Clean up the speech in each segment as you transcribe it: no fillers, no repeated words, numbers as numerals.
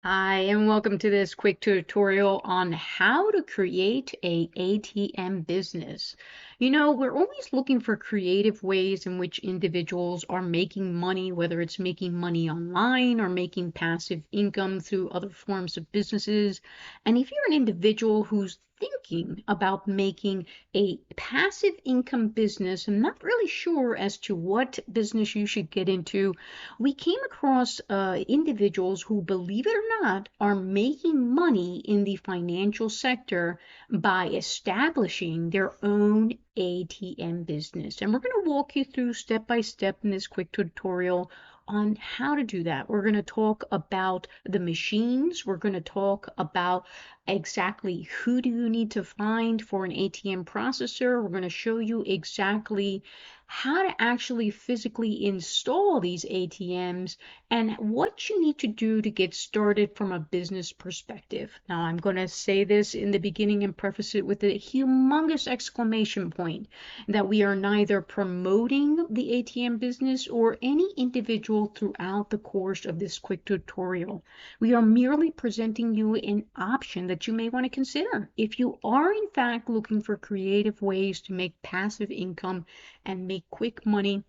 Hi, and welcome to this quick tutorial on how to create a ATM business. We're always looking for creative ways in which individuals are making money, whether it's making money online or making passive income through other forms of businesses. And if you're an individual who's thinking about making a passive income business and not really sure as to what business you should get into, we came across individuals who, believe it or not, are making money in the financial sector by establishing their own ATM business. And we're going to walk you through step by step in this quick tutorial on how to do that. We're going to talk about the machines. We're going to talk about exactly who do you need to find for an ATM processor. We're going to show you exactly how to actually physically install these ATMs and what you need to do to get started from a business perspective. Now, I'm going to say this in the beginning and preface it with a humongous exclamation point that we are neither promoting the ATM business or any individual throughout the course of this quick tutorial. We are merely presenting you an option that you may want to consider if you are in fact looking for creative ways to make passive income and make quick money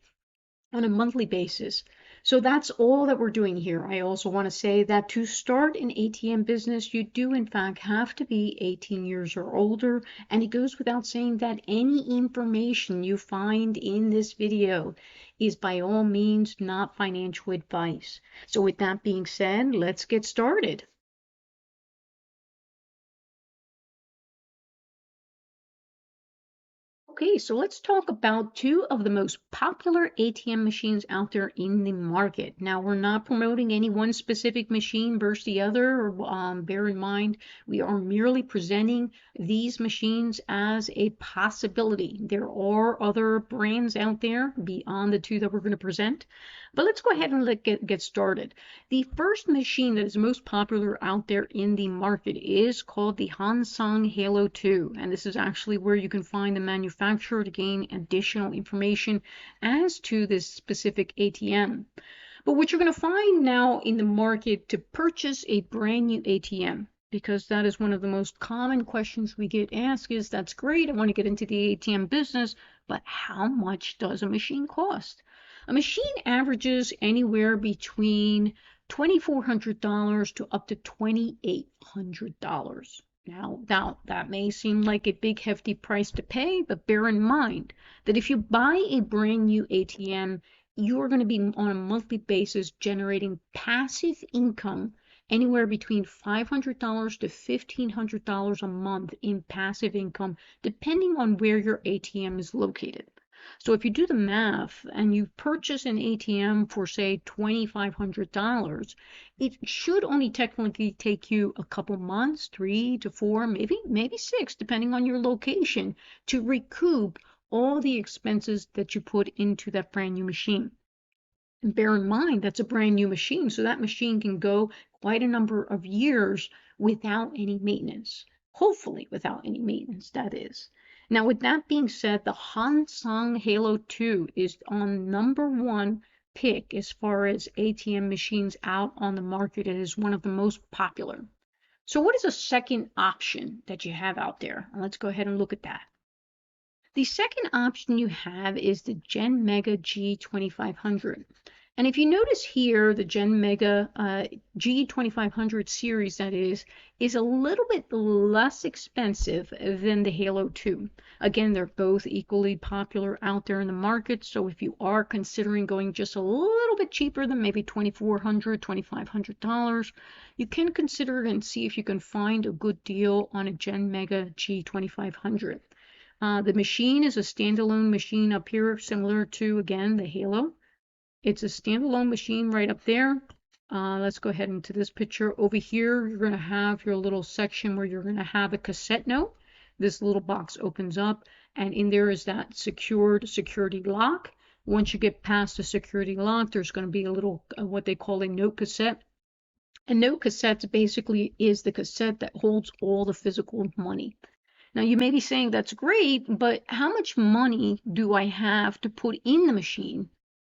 on a monthly basis. So that's all that we're doing here. I also want to say that to start an ATM business, you do in fact have to be 18 years or older. And it goes without saying that any information you find in this video is by all means not financial advice. So with that being said, let's get started. Okay, so let's talk about two of the most popular ATM machines out there in the market. Now, we're not promoting any one specific machine versus the other. Bear in mind, we are merely presenting these machines as a possibility. There are other brands out there beyond the two that we're going to present. But let's go ahead and get started. The first machine that is most popular out there in the market is called the Hansung Halo 2. And this is actually where you can find the manufacturer to gain additional information as to this specific ATM. But what you're going to find now in the market to purchase a brand new ATM, because that is one of the most common questions we get asked, is that's great, I want to get into the ATM business, but how much does a machine cost? A machine averages anywhere between $2,400 to up to $2,800. Now, that may seem like a big hefty price to pay, but bear in mind that if you buy a brand new ATM, you're going to be on a monthly basis generating passive income anywhere between $500 to $1,500 a month in passive income, depending on where your ATM is located. So if you do the math and you purchase an ATM for, say, $2,500, it should only technically take you a couple months, 3 to 4, maybe 6, depending on your location, to recoup all the expenses that you put into that brand new machine. And bear in mind, that's a brand new machine, so that machine can go quite a number of years without any maintenance. Hopefully without any maintenance, that is. Now, with that being said, the Hansung Halo 2 is on #1 pick as far as ATM machines out on the market. It is one of the most popular. So what is a second option that you have out there? Let's go ahead and look at that. The second option you have is the Gen Mega G2500. And if you notice here, the Gen Mega G2500 series, that is a little bit less expensive than the Halo 2. Again, they're both equally popular out there in the market. So if you are considering going just a little bit cheaper than maybe $2,400, $2,500, you can consider it and see if you can find a good deal on a Gen Mega G2500. The machine is a standalone machine up here, similar to, again, the Halo. It's a standalone machine right up there. Let's go ahead into this picture. Over here, you're going to have your little section where you're going to have a cassette note. This little box opens up, and in there is that secured security lock. Once you get past the security lock, there's going to be a little, what they call a note cassette. A note cassette basically is the cassette that holds all the physical money. Now, you may be saying that's great, but how much money do I have to put in the machine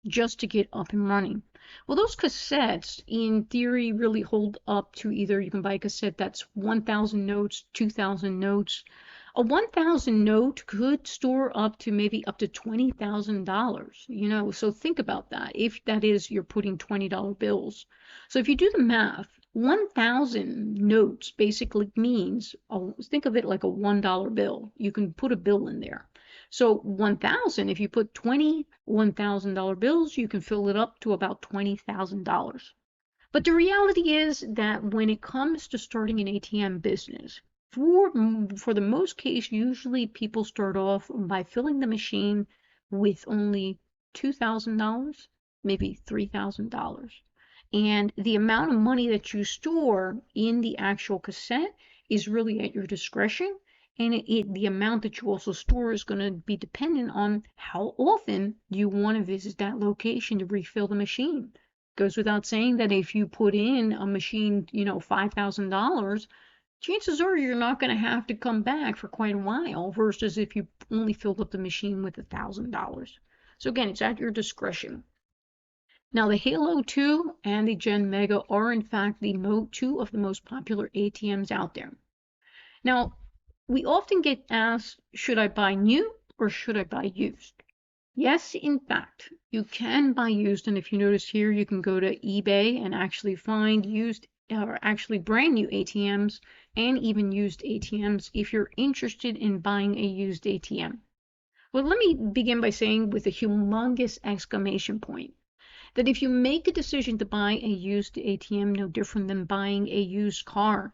just to get up and running. Well, those cassettes, in theory, really hold up to either you can buy a cassette that's 1,000 notes, 2,000 notes. A 1,000 note could store up to maybe up to $20,000, so think about that. If that is, you're putting $20 bills. So if you do the math, 1,000 notes basically means, think of it like a $1 bill. You can put a bill in there. So 1,000, if you put 20 $1,000 bills, you can fill it up to about $20,000. But the reality is that when it comes to starting an ATM business, for the most case, usually people start off by filling the machine with only $2,000, maybe $3,000. And the amount of money that you store in the actual cassette is really at your discretion. And the amount that you also store is going to be dependent on how often you want to visit that location to refill the machine. Goes without saying that if you put in a machine, $5,000, chances are you're not going to have to come back for quite a while versus if you only filled up the machine with $1,000. So again, it's at your discretion. Now, the Halo 2 and the Gen Mega are in fact two of the most popular ATMs out there. Now, we often get asked, should I buy new or should I buy used? Yes, in fact, you can buy used, and if you notice here, you can go to eBay and actually find used or actually brand new ATMs and even used ATMs if you're interested in buying a used ATM. Well, let me begin by saying with a humongous exclamation point that if you make a decision to buy a used ATM, no different than buying a used car,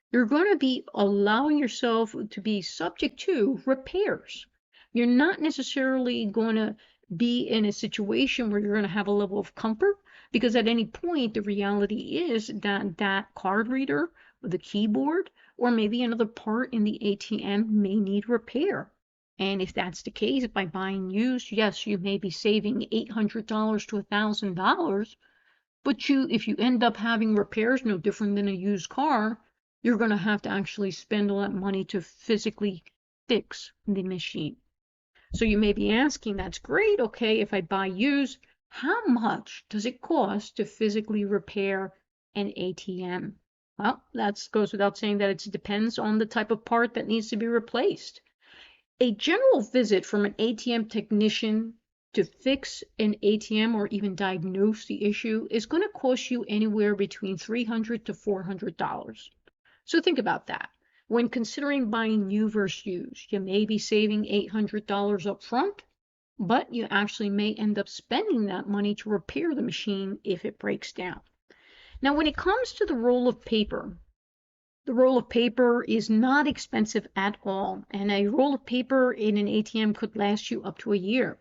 you're going to be allowing yourself to be subject to repairs. You're not necessarily going to be in a situation where you're going to have a level of comfort because at any point the reality is that that card reader, the keyboard, or maybe another part in the ATM may need repair. And if that's the case, by buying used, yes, you may be saving $800 to $1,000, but if you end up having repairs no different than a used car, you're going to have to actually spend all that money to physically fix the machine. So you may be asking, that's great, okay, if I buy used, how much does it cost to physically repair an ATM? Well, that goes without saying that it depends on the type of part that needs to be replaced. A general visit from an ATM technician to fix an ATM or even diagnose the issue is going to cost you anywhere between $300 to $400. So think about that. When considering buying new versus used, you may be saving $800 up front, but you actually may end up spending that money to repair the machine if it breaks down. Now, when it comes to the roll of paper, the roll of paper is not expensive at all, and a roll of paper in an ATM could last you up to a year.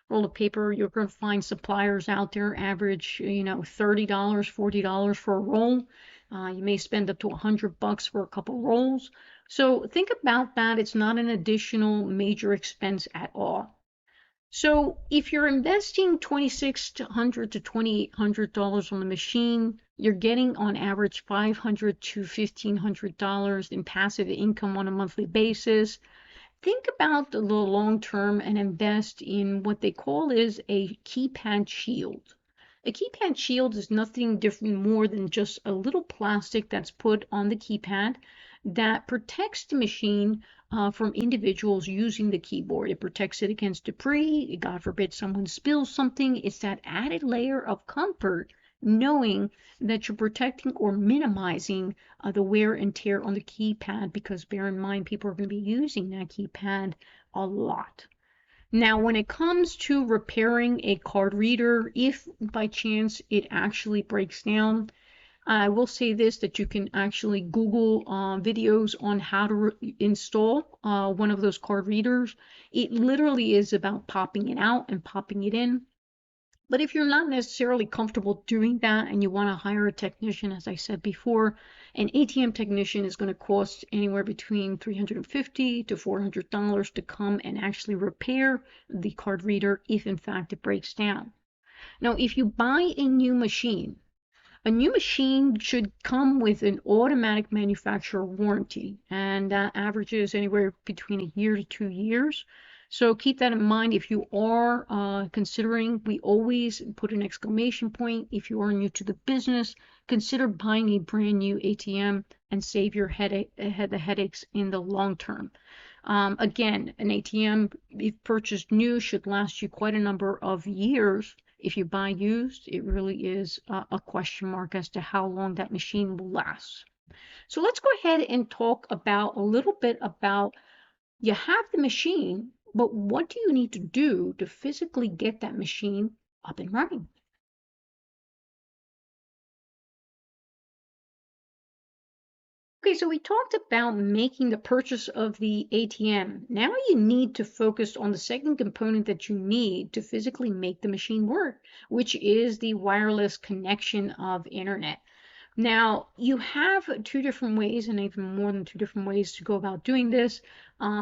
Roll of paper, you're going to find suppliers out there average, $30, $40 for a roll. You may spend up to $100 for a couple rolls. So think about that. It's not an additional major expense at all. So if you're investing $2,600 to $2,800 on the machine, you're getting on average $500 to $1,500 in passive income on a monthly basis. Think about the long term and invest in what they call is a keypad shield. A keypad shield is nothing different more than just a little plastic that's put on the keypad that protects the machine from individuals using the keyboard. It protects it against debris. God forbid someone spills something. It's that added layer of comfort knowing that you're protecting or minimizing the wear and tear on the keypad, because bear in mind, people are going to be using that keypad a lot. Now, when it comes to repairing a card reader, if by chance it actually breaks down, I will say this, that you can actually Google videos on how to install one of those card readers. It literally is about popping it out and popping it in. But if you're not necessarily comfortable doing that and you want to hire a technician, as I said before, an ATM technician is going to cost anywhere between $350 to $400 to come and actually repair the card reader if in fact it breaks down. Now, if you buy a new machine should come with an automatic manufacturer warranty, and that averages anywhere between a year to 2 years. So keep that in mind if you are considering. We always put an exclamation point. If you are new to the business, consider buying a brand new ATM and save your the headaches in the long term. Again, an ATM, if purchased new, should last you quite a number of years. If you buy used, it really is a question mark as to how long that machine will last. So let's go ahead and talk about a little bit about, you have the machine, but what do you need to do to physically get that machine up and running? Okay, so we talked about making the purchase of the ATM. Now you need to focus on the second component that you need to physically make the machine work, which is the wireless connection of internet. Now, you have two different ways, and even more than two different ways to go about doing this.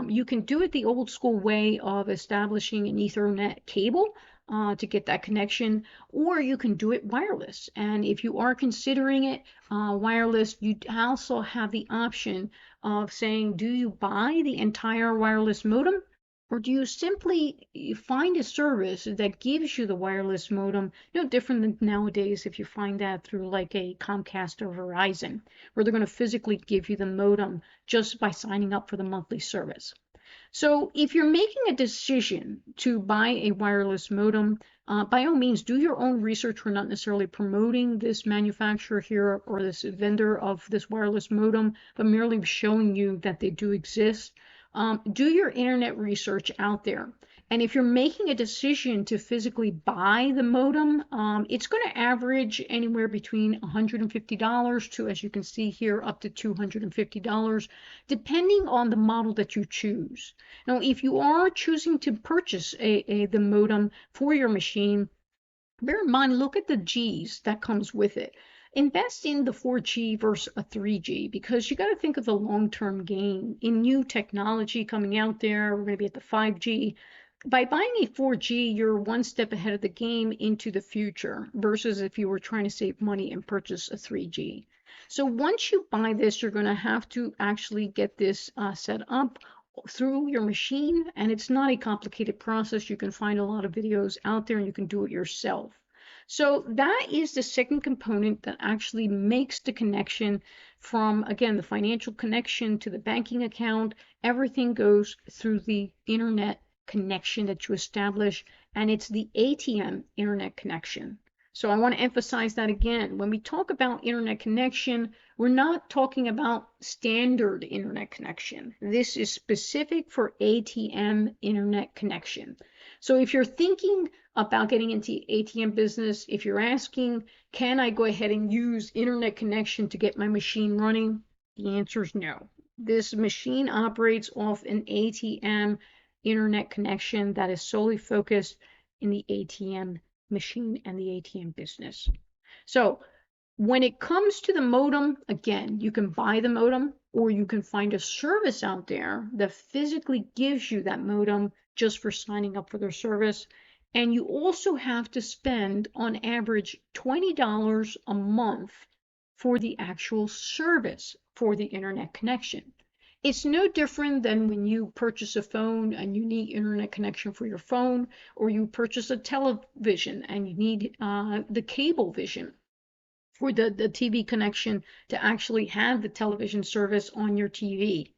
You can do it the old school way of establishing an Ethernet cable to get that connection, or you can do it wireless. And if you are considering it wireless, you also have the option of saying, do you buy the entire wireless modem? Or do you simply find a service that gives you the wireless modem, no different than nowadays if you find that through like a Comcast or Verizon, where they're going to physically give you the modem just by signing up for the monthly service. So if you're making a decision to buy a wireless modem, by all means, do your own research. We're not necessarily promoting this manufacturer here or this vendor of this wireless modem, but merely showing you that they do exist. Do your internet research out there. And if you're making a decision to physically buy the modem, it's going to average anywhere between $150 to, as you can see here, up to $250, depending on the model that you choose. Now, if you are choosing to purchase the modem for your machine, bear in mind, look at the G's that comes with it. Invest in the 4G versus a 3G, because you got to think of the long-term gain in new technology coming out there. We're going to be at the 5G. By buying a 4G, you're one step ahead of the game into the future versus if you were trying to save money and purchase a 3G. So once you buy this, you're going to have to actually get this set up through your machine, and it's not a complicated process. You can find a lot of videos out there and you can do it yourself. So that is the second component that actually makes the connection from, again, the financial connection to the banking account. Everything goes through the internet connection that you establish, and it's the ATM internet connection. So I want to emphasize that again. When we talk about internet connection, we're not talking about standard internet connection. This is specific for ATM internet connection. So if you're thinking about getting into the ATM business, if you're asking, can I go ahead and use internet connection to get my machine running? The answer is no. This machine operates off an ATM internet connection that is solely focused in the ATM machine and the ATM business. So when it comes to the modem, again, you can buy the modem or you can find a service out there that physically gives you that modem just for signing up for their service. And you also have to spend on average $20 a month for the actual service for the internet connection. It's no different than when you purchase a phone and you need internet connection for your phone, or you purchase a television and you need the cable vision for the TV connection to actually have the television service on your TV.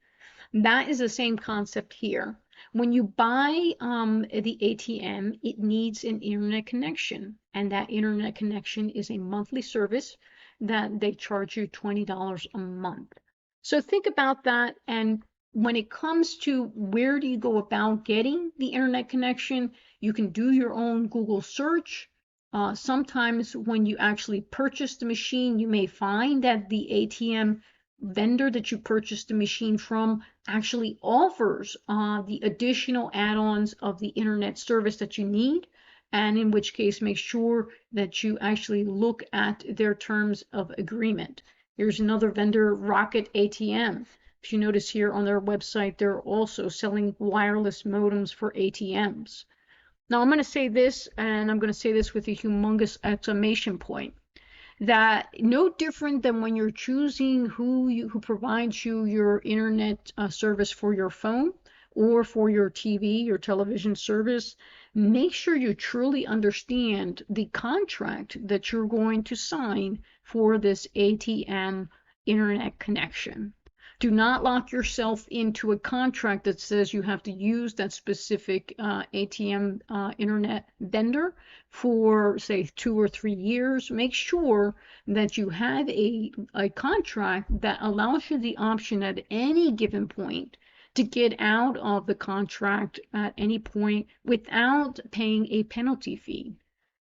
That is the same concept here. When you buy the ATM, it needs an internet connection, and that internet connection is a monthly service that they charge you $20 a month. So think about that. And when it comes to where do you go about getting the internet connection, you can do your own Google search. Sometimes when you actually purchase the machine, you may find that the ATM vendor that you purchased the machine from actually offers the additional add-ons of the internet service that you need, and in which case make sure that you actually look at their terms of agreement. Here's another vendor, Rocket ATM. If you notice here on their website, they're also selling wireless modems for ATMs. Now I'm going to say this, and I'm going to say this with a humongous exclamation point, that no different than when you're choosing who provides you your internet service for your phone, or for your TV, your television service, make sure you truly understand the contract that you're going to sign for this ATM internet connection. Do not lock yourself into a contract that says you have to use that specific ATM internet vendor for, say, 2 or 3 years. Make sure that you have a contract that allows you the option at any given point to get out of the contract at any point without paying a penalty fee.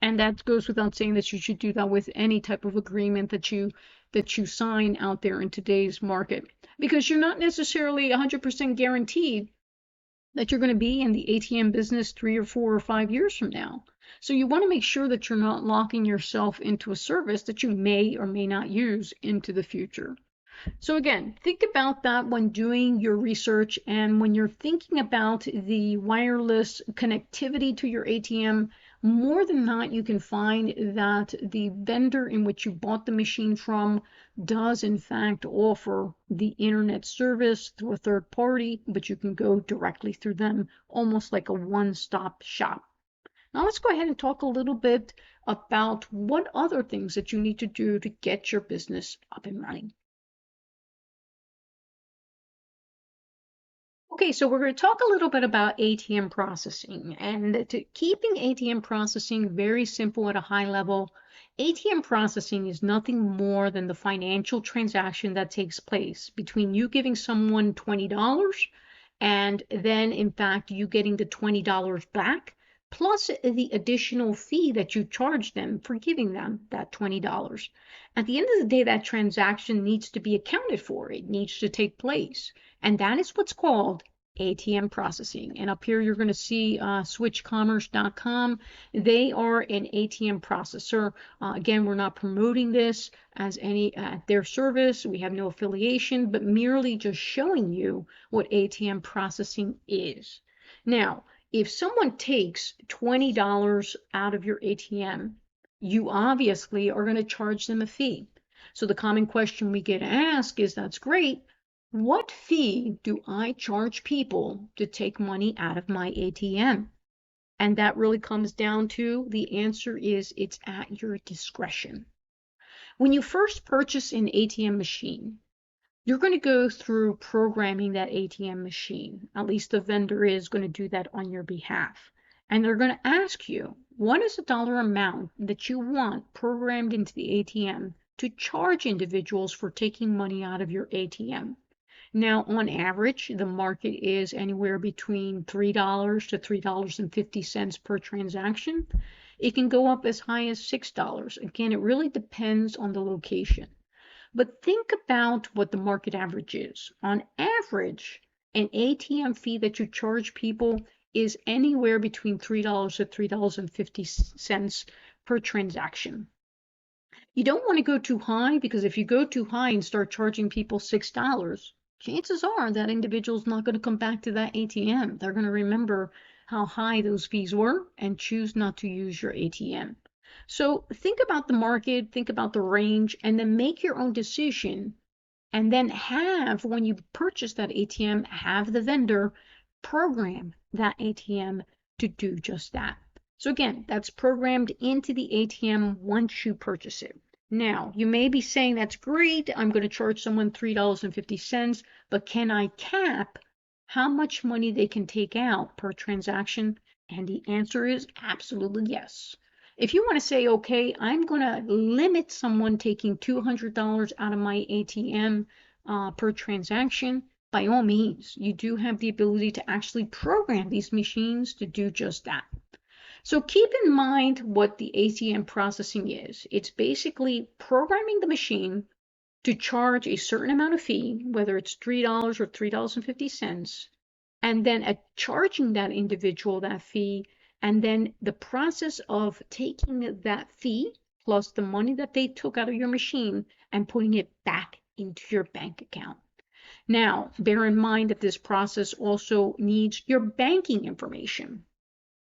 And that goes without saying that you should do that with any type of agreement that you sign out there in today's market, because you're not necessarily 100% guaranteed that you're going to be in the ATM business 3 or 4 or 5 years from now. So you want to make sure that you're not locking yourself into a service that you may or may not use into the future. So again, think about that when doing your research, and when you're thinking about the wireless connectivity to your ATM, more than not, you can find that the vendor in which you bought the machine from does in fact offer the internet service through a third party, but you can go directly through them, almost like a one-stop shop. Now let's go ahead and talk a little bit about what other things that you need to do to get your business up and running. Okay, so we're going to talk a little bit about ATM processing, and keeping ATM processing very simple at a high level. ATM processing is nothing more than the financial transaction that takes place between you giving someone $20 and then in fact you getting the $20 back, plus the additional fee that you charge them for giving them that $20. At the end of the day, that transaction needs to be accounted for. It needs to take place. And that is what's called ATM processing. And up here, you're going to see switchcommerce.com. They are an ATM processor. Again, we're not promoting this as any their service. We have no affiliation, but merely just showing you what ATM processing is. Now, if someone takes $20 out of your ATM, you obviously are going to charge them a fee. So the common question we get asked is, that's great, what fee do I charge people to take money out of my ATM? And that really comes down to, the answer is, it's at your discretion. When you first purchase an ATM machine, you're going to go through programming that ATM machine. At least the vendor is going to do that on your behalf. And they're going to ask you, what is the dollar amount that you want programmed into the ATM to charge individuals for taking money out of your ATM? Now, on average, the market is anywhere between $3 to $3.50 per transaction. It can go up as high as $6. Again, it really depends on the location. But think about what the market average is. On average, an ATM fee that you charge people is anywhere between $3 to $3.50 per transaction. You don't want to go too high, because if you go too high and start charging people $6, chances are that individual's not going to come back to that ATM. They're going to remember how high those fees were and choose not to use your ATM. So think about the market, think about the range, and then make your own decision. And then have, when you purchase that ATM, have the vendor program that ATM to do just that. So again, that's programmed into the ATM once you purchase it. Now, you may be saying, that's great, I'm going to charge someone $3.50, but can I cap how much money they can take out per transaction? And the answer is absolutely yes. If you want to say, okay, I'm going to limit someone taking $200 out of my ATM per transaction, by all means, you do have the ability to actually program these machines to do just that. So keep in mind what the ATM processing is. It's basically programming the machine to charge a certain amount of fee, whether it's $3 or $3.50, and then charging that individual that fee, and then the process of taking that fee plus the money that they took out of your machine and putting it back into your bank account. Now, bear in mind that this process also needs your banking information.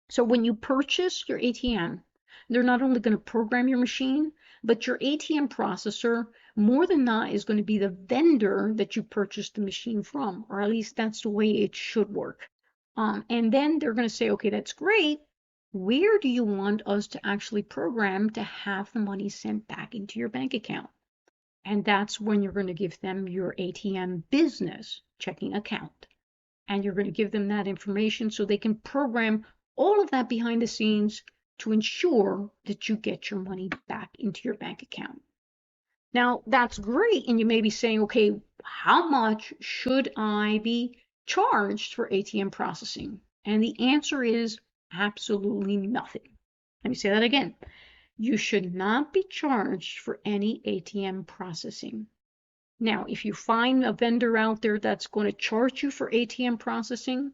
So when you purchase your ATM, they're not only going to program your machine, but your ATM processor more than not is going to be the vendor that you purchased the machine from, or at least that's the way it should work. And then they're going to say, okay, that's great. Where do you want us to actually program to have the money sent back into your bank account? And that's when you're going to give them your ATM business checking account. And you're going to give them that information so they can program all of that behind the scenes to ensure that you get your money back into your bank account. Now, that's great. And you may be saying, okay, how much should I be charged for ATM processing? And the answer is absolutely nothing. Let me say that again. You should not be charged for any ATM processing. Now, if you find a vendor out there that's going to charge you for ATM processing,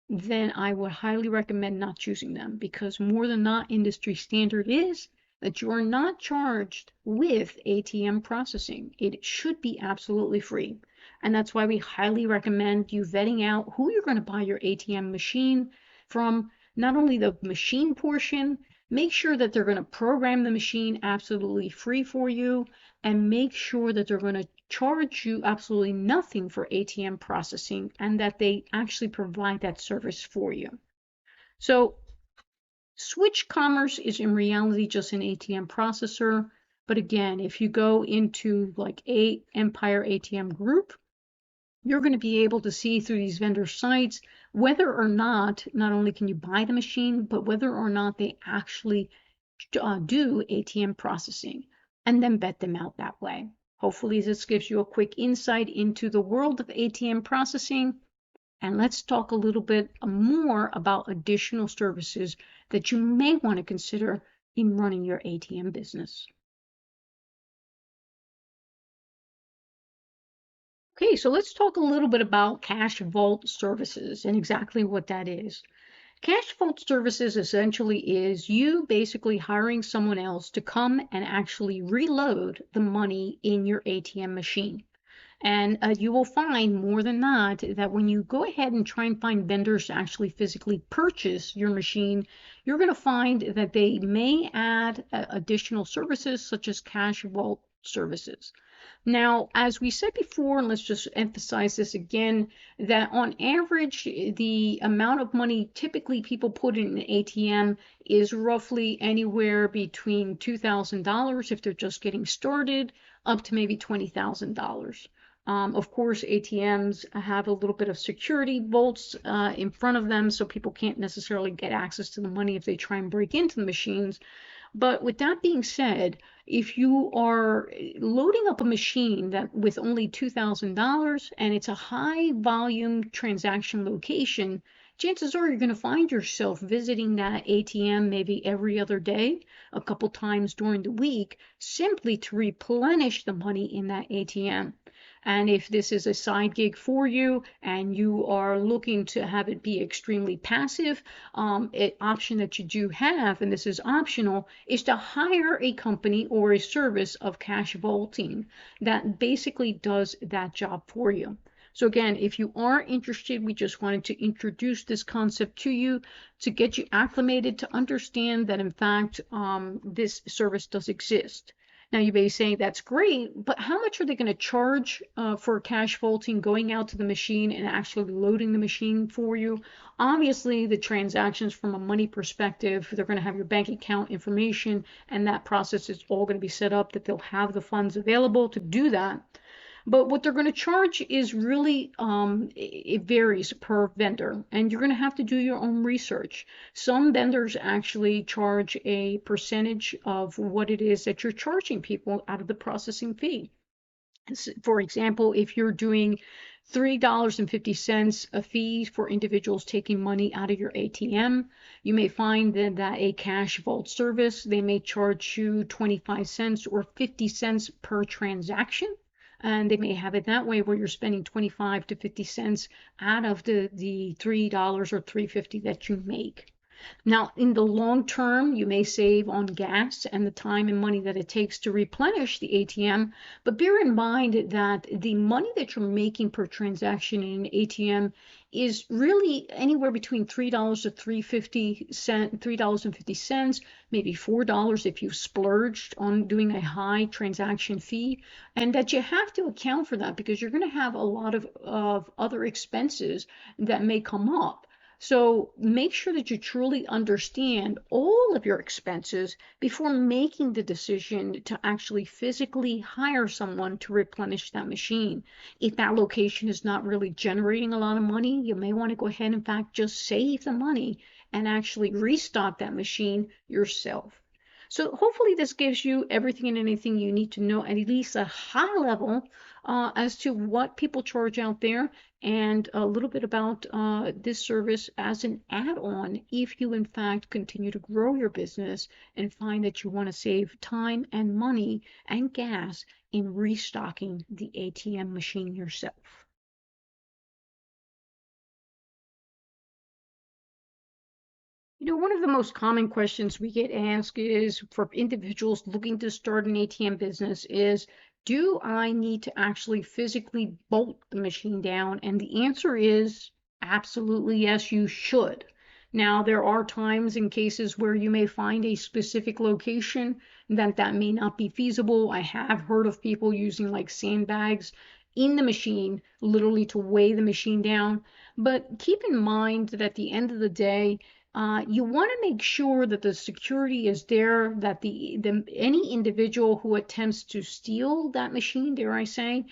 then I would highly recommend not choosing them, because more than not, industry standard is that you are not charged with ATM processing. It should be absolutely free. And that's why we highly recommend you vetting out who you're going to buy your ATM machine from, not only the machine portion, make sure that they're going to program the machine absolutely free for you, and make sure that they're going to charge you absolutely nothing for ATM processing, and that they actually provide that service for you. So Switch Commerce is in reality just an ATM processor. But again, if you go into like Empire ATM Group, you're going to be able to see through these vendor sites whether or not only can you buy the machine, but whether or not they actually do ATM processing, and then vet them out that way. Hopefully this gives you a quick insight into the world of ATM processing. And let's talk a little bit more about additional services that you may want to consider in running your ATM business. Okay, so let's talk a little bit about cash vault services and exactly what that is. Cash vault services essentially is you basically hiring someone else to come and actually reload the money in your ATM machine. And you will find more than not that when you go ahead and try and find vendors to actually physically purchase your machine, you're going to find that they may add additional services such as cash vault services. Now, as we said before, and let's just emphasize this again, that on average, the amount of money typically people put in an ATM is roughly anywhere between $2,000 if they're just getting started, up to maybe $20,000. Of course, ATMs have a little bit of security vaults in front of them, so people can't necessarily get access to the money if they try and break into the machines. But with that being said, if you are loading up a machine that with only $2,000 and it's a high volume transaction location, chances are you're going to find yourself visiting that ATM maybe every other day, a couple times during the week, simply to replenish the money in that ATM. And if this is a side gig for you and you are looking to have it be extremely passive, an option that you do have, and this is optional, is to hire a company or a service of cash vaulting that basically does that job for you. So again, if you are interested, we just wanted to introduce this concept to you to get you acclimated to understand that in fact this service does exist. Now you may be saying that's great, but how much are they going to charge for cash vaulting, going out to the machine and actually loading the machine for you? Obviously, the transactions from a money perspective, they're going to have your bank account information, and that process is all going to be set up that they'll have the funds available to do that. But what they're going to charge is really, it varies per vendor, and you're going to have to do your own research. Some vendors actually charge a percentage of what it is that you're charging people out of the processing fee. For example, if you're doing $3.50 a fee for individuals taking money out of your ATM, you may find that a cash vault service, they may charge you 25 cents or 50 cents per transaction. And they may have it that way where you're spending 25 to 50 cents out of the $3 or $3.50 that you make. Now, in the long term, you may save on gas and the time and money that it takes to replenish the ATM, but bear in mind that the money that you're making per transaction in an ATM is really anywhere between $3 to $3.50, maybe $4 if you splurged on doing a high transaction fee, and that you have to account for that because you're going to have a lot of other expenses that may come up. So make sure that you truly understand all of your expenses before making the decision to actually physically hire someone to replenish that machine. If that location is not really generating a lot of money, you may want to go ahead and, in fact, just save the money and actually restock that machine yourself. So hopefully this gives you everything and anything you need to know at least a high level as to what people charge out there and a little bit about this service as an add-on if you in fact continue to grow your business and find that you want to save time and money and gas in restocking the ATM machine yourself. One of the most common questions we get asked is for individuals looking to start an ATM business is, do I need to actually physically bolt the machine down? And the answer is absolutely yes, you should. Now, there are times and cases where you may find a specific location that may not be feasible. I have heard of people using like sandbags in the machine, literally to weigh the machine down. But keep in mind that at the end of the day, you want to make sure that the security is there, that any individual who attempts to steal that machine, dare I say,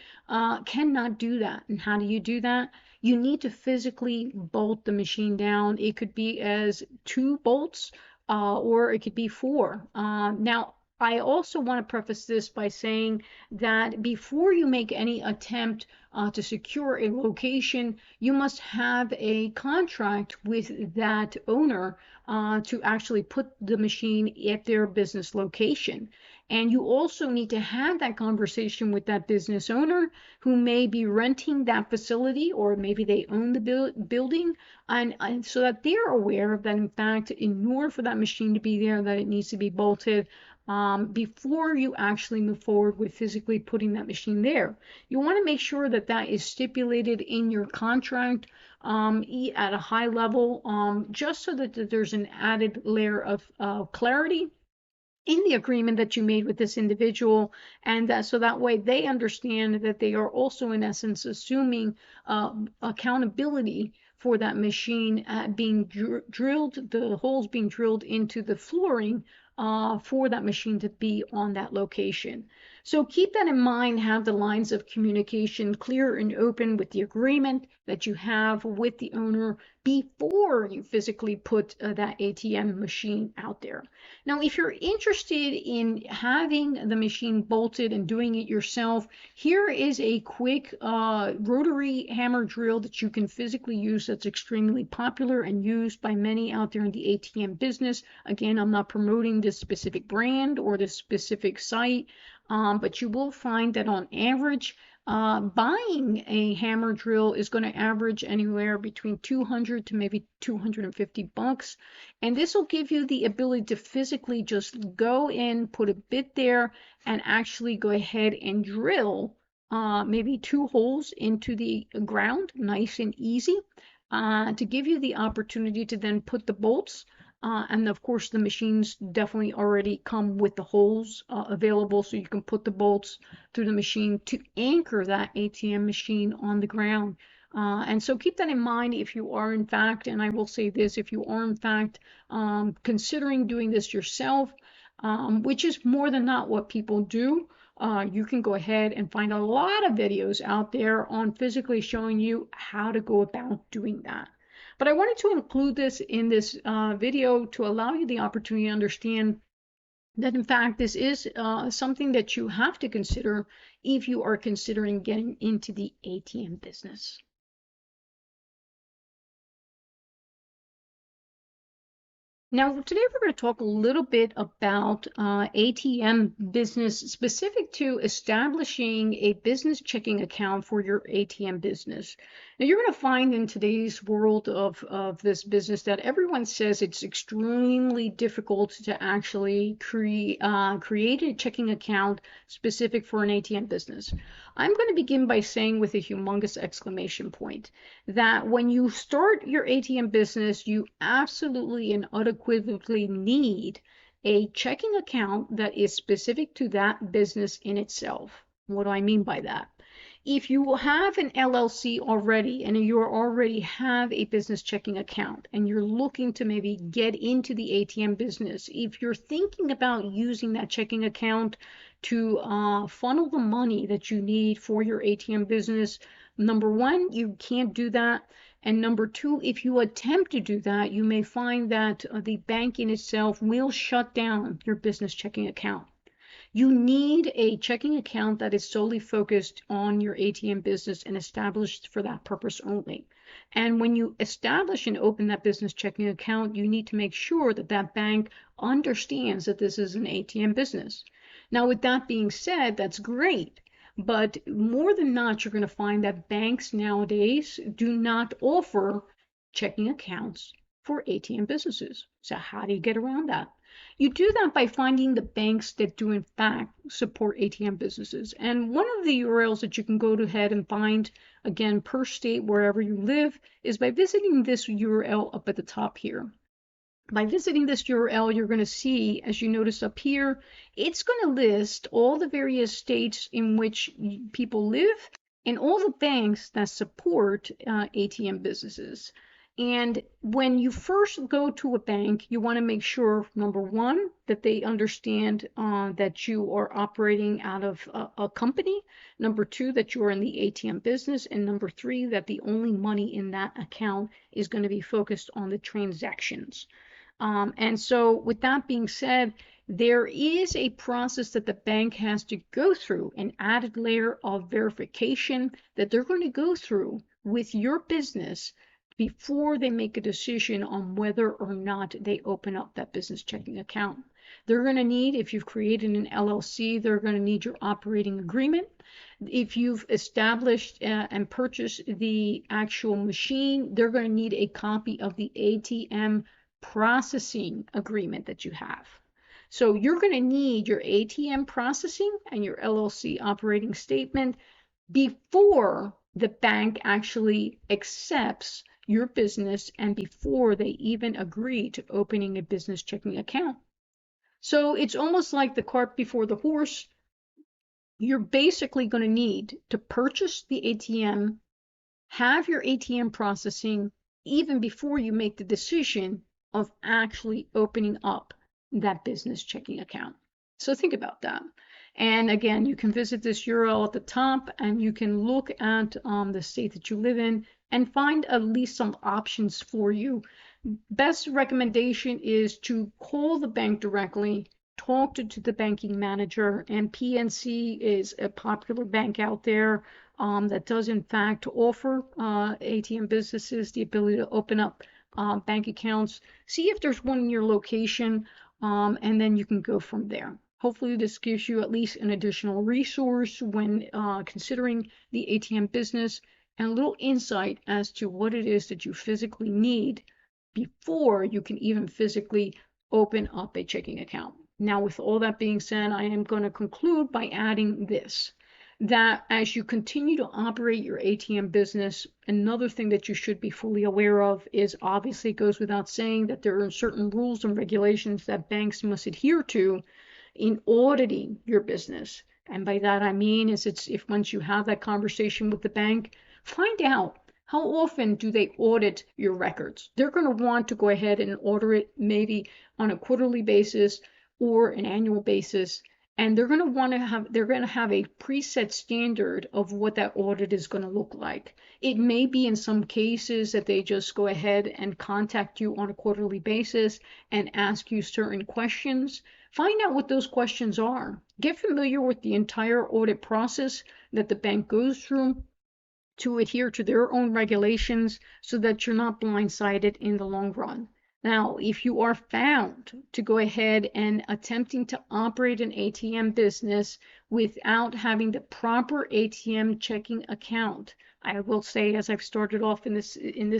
cannot do that. And how do you do that? You need to physically bolt the machine down. It could be as 2 bolts, or it could be 4. Now, I also want to preface this by saying that before you make any attempt to secure a location, you must have a contract with that owner to actually put the machine at their business location. And you also need to have that conversation with that business owner who may be renting that facility, or maybe they own the building, and so that they're aware that, in fact, in order for that machine to be there, that it needs to be bolted before you actually move forward with physically putting that machine there. You want to make sure that that is stipulated in your contract at a high level, just so that there's an added layer of clarity in the agreement that you made with this individual, and so that way they understand that they are also in essence assuming accountability for that machine being drilled, the holes being drilled into the flooring for that machine to be on that location. So keep that in mind, have the lines of communication clear and open with the agreement that you have with the owner before you physically put that ATM machine out there. Now, if you're interested in having the machine bolted and doing it yourself, here is a quick rotary hammer drill that you can physically use that's extremely popular and used by many out there in the ATM business. Again, I'm not promoting this specific brand or this specific site, but you will find that on average, buying a hammer drill is going to average anywhere between 200 to maybe 250 bucks. And this will give you the ability to physically just go in, put a bit there, and actually go ahead and drill maybe 2 holes into the ground, nice and easy, to give you the opportunity to then put the bolts. And of course, the machines definitely already come with the holes available, so you can put the bolts through the machine to anchor that ATM machine on the ground. And so keep that in mind if you are in fact, and I will say this, if you are in fact considering doing this yourself, which is more than not what people do. You can go ahead and find a lot of videos out there on physically showing you how to go about doing that. But I wanted to include this in this video to allow you the opportunity to understand that, in fact, this is something that you have to consider if you are considering getting into the ATM business. Now, today we're going to talk a little bit about ATM business specific to establishing a business checking account for your ATM business. Now, you're going to find in today's world of this business that everyone says it's extremely difficult to actually create a checking account specific for an ATM business. I'm going to begin by saying with a humongous exclamation point that when you start your ATM business, you absolutely and unequivocally need a checking account that is specific to that business in itself. What do I mean by that? If you have an LLC already and you already have a business checking account and you're looking to maybe get into the ATM business, if you're thinking about using that checking account to funnel the money that you need for your ATM business, number one, you can't do that. And number two, if you attempt to do that, you may find that the bank in itself will shut down your business checking account. You need a checking account that is solely focused on your ATM business and established for that purpose only. And when you establish and open that business checking account, you need to make sure that that bank understands that this is an ATM business. Now, with that being said, that's great. But more than not, you're going to find that banks nowadays do not offer checking accounts for ATM businesses. So how do you get around that? You do that by finding the banks that do in fact support ATM businesses. And one of the URLs that you can go ahead and find, again, per state, wherever you live, is by visiting this URL up at the top here. By visiting this URL, you're going to see, as you notice up here, it's going to list all the various states in which people live and all the banks that support ATM businesses. And when you first go to a bank, you want to make sure, number one, that they understand that you are operating out of a company. Number two, that you are in the ATM business. And number three, that the only money in that account is going to be focused on the transactions. And so with that being said, there is a process that the bank has to go through, an added layer of verification that they're going to go through with your business before they make a decision on whether or not they open up that business checking account. They're going to need, if you've created an LLC, they're going to need your operating agreement. If you've established and purchased the actual machine, they're going to need a copy of the ATM processing agreement that you have. So you're going to need your ATM processing and your LLC operating statement before the bank actually accepts your business and before they even agree to opening a business checking account. So it's almost like the cart before the horse. You're basically going to need to purchase the ATM, have your ATM processing even before you make the decision of actually opening up that business checking account. So think about that. And again, you can visit this URL at the top and you can look at the state that you live in and find at least some options for you. Best recommendation is to call the bank directly, talk to the banking manager, and PNC is a popular bank out there that does in fact offer ATM businesses the ability to open up bank accounts. See if there's one in your location, and then you can go from there. Hopefully this gives you at least an additional resource when considering the ATM business and a little insight as to what it is that you physically need before you can even physically open up a checking account. Now, with all that being said, I am going to conclude by adding this, that as you continue to operate your ATM business, another thing that you should be fully aware of is, obviously it goes without saying, that there are certain rules and regulations that banks must adhere to in auditing your business. And by that I mean is if once you have that conversation with the bank, find out how often do they audit your records. They're going to want to go ahead and audit it maybe on a quarterly basis or an annual basis, and they're going to have a preset standard of what that audit is going to look like. It may be in some cases that they just go ahead and contact you on a quarterly basis and ask you certain questions. Find out what those questions are. Get familiar with the entire audit process that the bank goes through to adhere to their own regulations so that you're not blindsided in the long run. Now, if you are found to go ahead and attempting to operate an ATM business without having the proper ATM checking account, I will say, as I've started off in this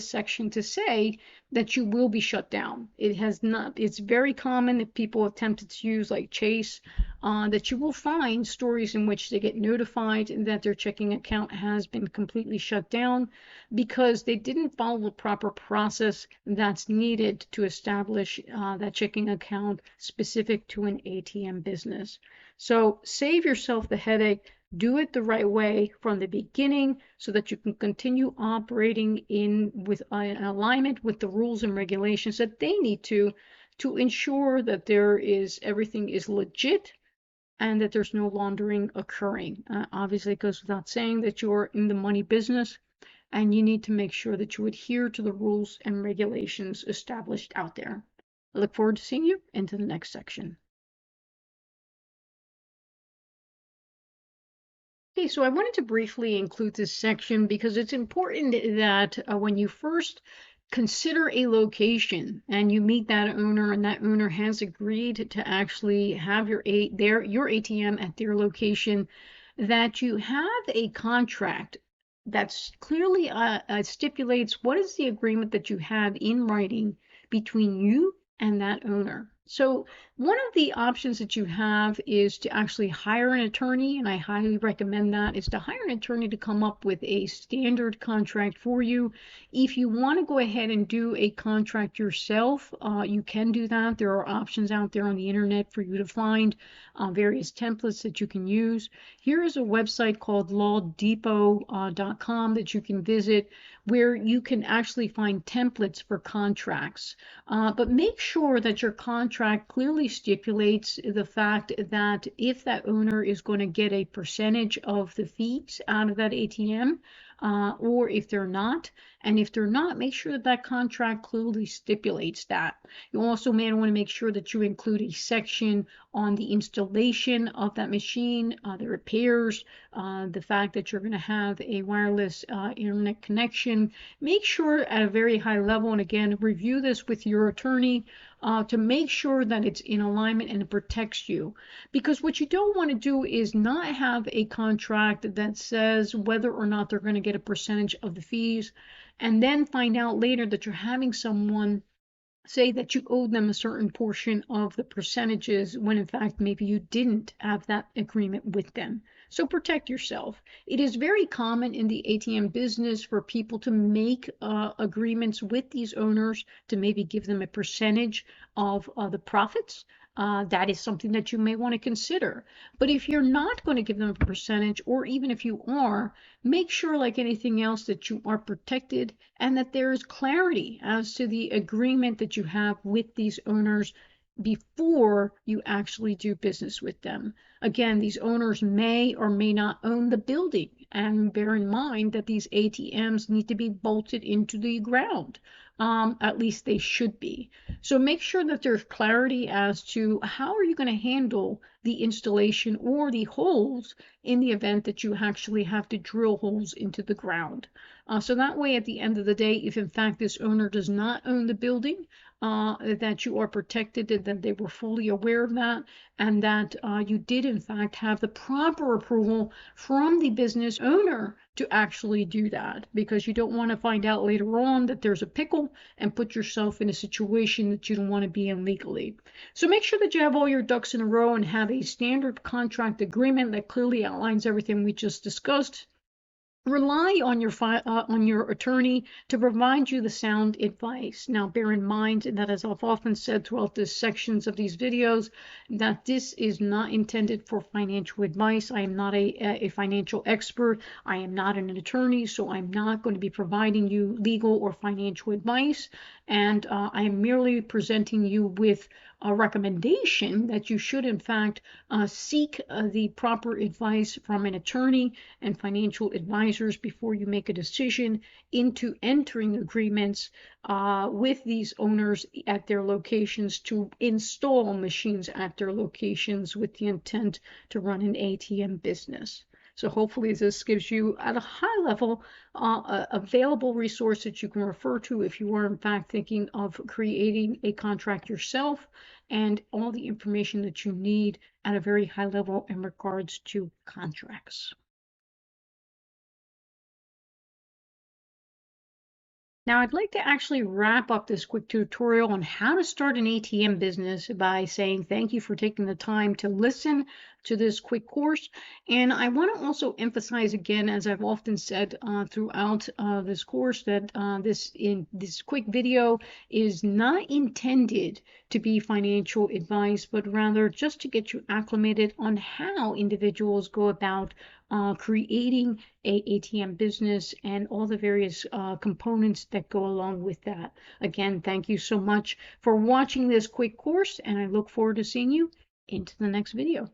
section to say, that you will be shut down. It has not. It's very common if people attempted to use like Chase, that you will find stories in which they get notified that their checking account has been completely shut down because they didn't follow the proper process that's needed to establish that checking account specific to an ATM business. So save yourself the headache. Do it the right way from the beginning so that you can continue operating in with an alignment with the rules and regulations that they need to ensure that everything is legit and that there's no laundering occurring. Obviously, it goes without saying that you're in the money business and you need to make sure that you adhere to the rules and regulations established out there. I look forward to seeing you into the next section. Okay, so I wanted to briefly include this section because it's important that when you first consider a location and you meet that owner and that owner has agreed to actually have your ATM at their location, that you have a contract that's clearly stipulates what is the agreement that you have in writing between you and that owner. So one of the options that you have is to actually hire an attorney, and I highly recommend that, is to hire an attorney to come up with a standard contract for you. If you want to go ahead and do a contract yourself, you can do that. There are options out there on the internet for you to find various templates that you can use. Here is a website called lawdepot.com that you can visit where you can actually find templates for contracts. But make sure that your contract clearly stipulates the fact that if that owner is going to get a percentage of the fees out of that ATM, or if they're not. And if they're not, make sure that that contract clearly stipulates that. You also may want to make sure that you include a section on the installation of that machine, the repairs, the fact that you're going to have a wireless internet connection. Make sure at a very high level, and again, review this with your attorney to make sure that it's in alignment and it protects you. Because what you don't want to do is not have a contract that says whether or not they're going to get a percentage of the fees, and then find out later that you're having someone say that you owed them a certain portion of the percentages when in fact maybe you didn't have that agreement with them. So protect yourself. It is very common in the ATM business for people to make agreements with these owners to maybe give them a percentage of the profits. That is something that you may want to consider. But if you're not going to give them a percentage, or even if you are, make sure, like anything else, that you are protected and that there is clarity as to the agreement that you have with these owners before you actually do business with them. Again, these owners may or may not own the building, and bear in mind that these ATMs need to be bolted into the ground. At least they should be. So make sure that there's clarity as to how are you going to handle the installation or the holes in the event that you actually have to drill holes into the ground. So that way, at the end of the day, if in fact this owner does not own the building, that you are protected, and that they were fully aware of that, and that you did in fact have the proper approval from the business owner to actually do that, because you don't want to find out later on that there's a pickle and put yourself in a situation that you don't want to be in legally. So make sure that you have all your ducks in a row and have a standard contract agreement that clearly outlines everything we just discussed. Rely on your attorney to provide you the sound advice. Now, bear in mind that, as I've often said throughout the sections of these videos, that this is not intended for financial advice. I am not a financial expert. I am not an attorney, so I'm not going to be providing you legal or financial advice. And I am merely presenting you with a recommendation that you should, in fact, seek the proper advice from an attorney and financial advisors before you make a decision into entering agreements with these owners at their locations to install machines at their locations with the intent to run an ATM business. So hopefully this gives you at a high level available resource that you can refer to if you are in fact thinking of creating a contract yourself, and all the information that you need at a very high level in regards to contracts. Now, I'd like to actually wrap up this quick tutorial on how to start an ATM business by saying thank you for taking the time to listen to this quick course. And I want to also emphasize again, as I've often said throughout this course, that this quick video is not intended to be financial advice, but rather just to get you acclimated on how individuals go about creating a ATM business and all the various components that go along with that. Again, thank you so much for watching this quick course, and I look forward to seeing you into the next video.